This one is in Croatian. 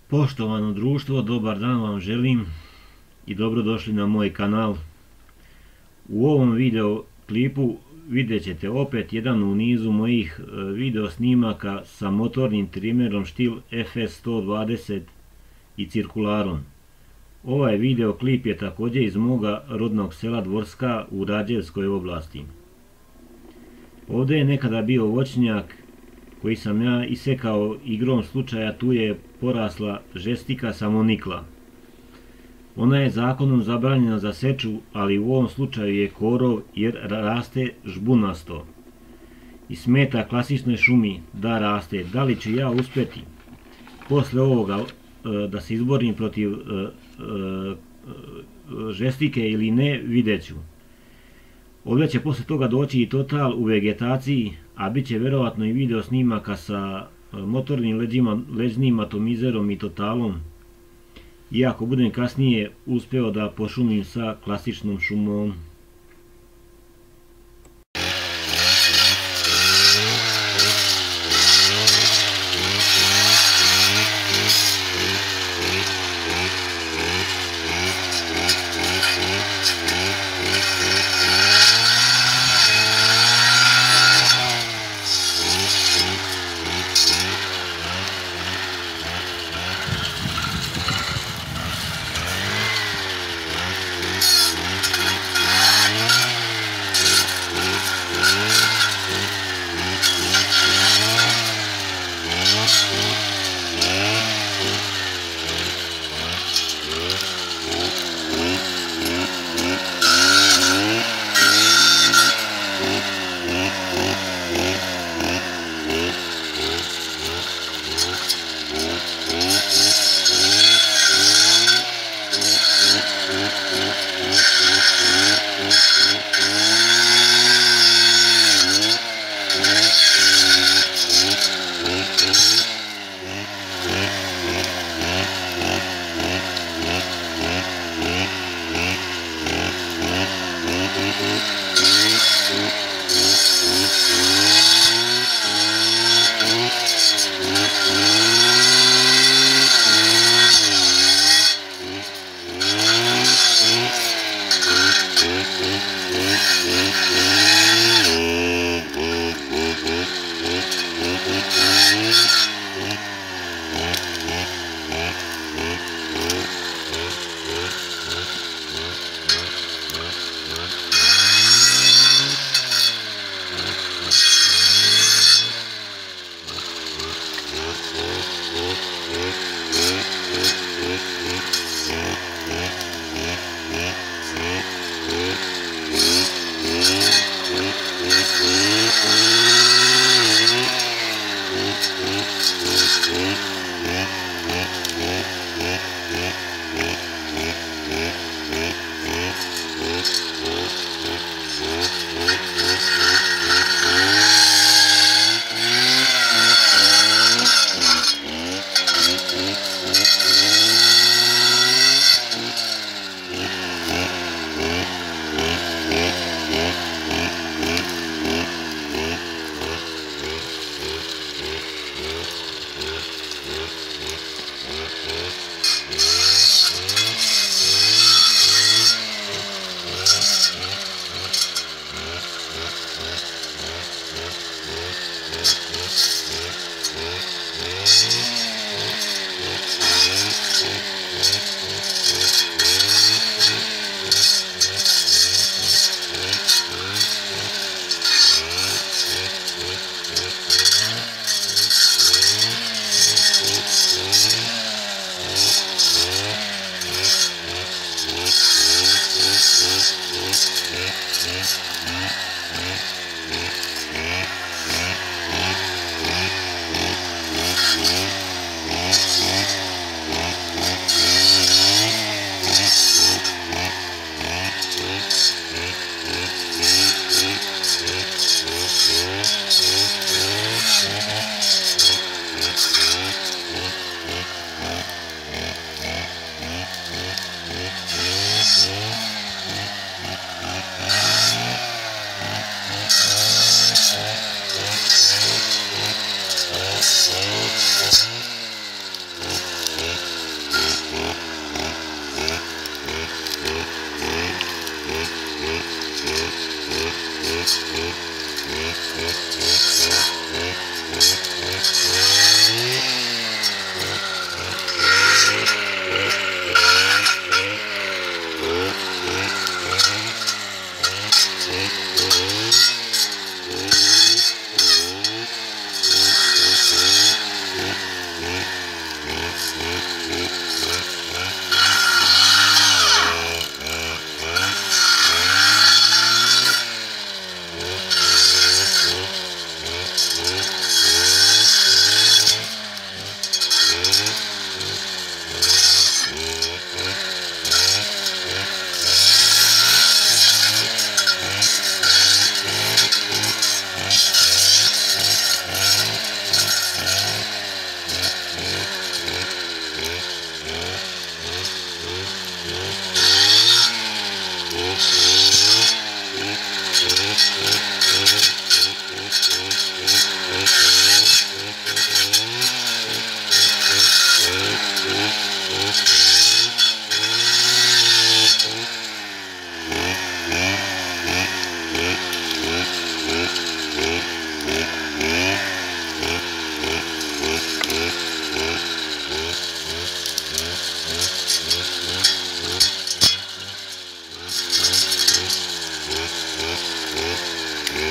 Poštovano društvo, dobar dan vam želim i dobrodošli na moj kanal. U ovom video klipu vidjet ćete opet jedan u nizu mojih video snimaka sa motornim trimerom Stihl FS120 i cirkularom. Ovaj video klip je također iz moga rodnog sela Dvorska u Rađevskoj oblasti. Ovdje je nekada bio voćnjak koji sam ja isekao igrom slučaja, tu je porasla žestika samonikla. Ona je zakonom zabranjena za seču, ali u ovom slučaju je korov jer raste žbunasto i smeta klasičnoj šumi da raste. Da li ću ja uspjeti posle ovoga da se izborim protiv žestike ili ne, vidjet ću. Ovdje će posle toga doći i total u vegetaciji, a bit će vjerovatno i video snimaka sa motornim leđnim atomizerom i totalom. Iako budem kasnije uspeo da pošumim sa klasičnom šumom.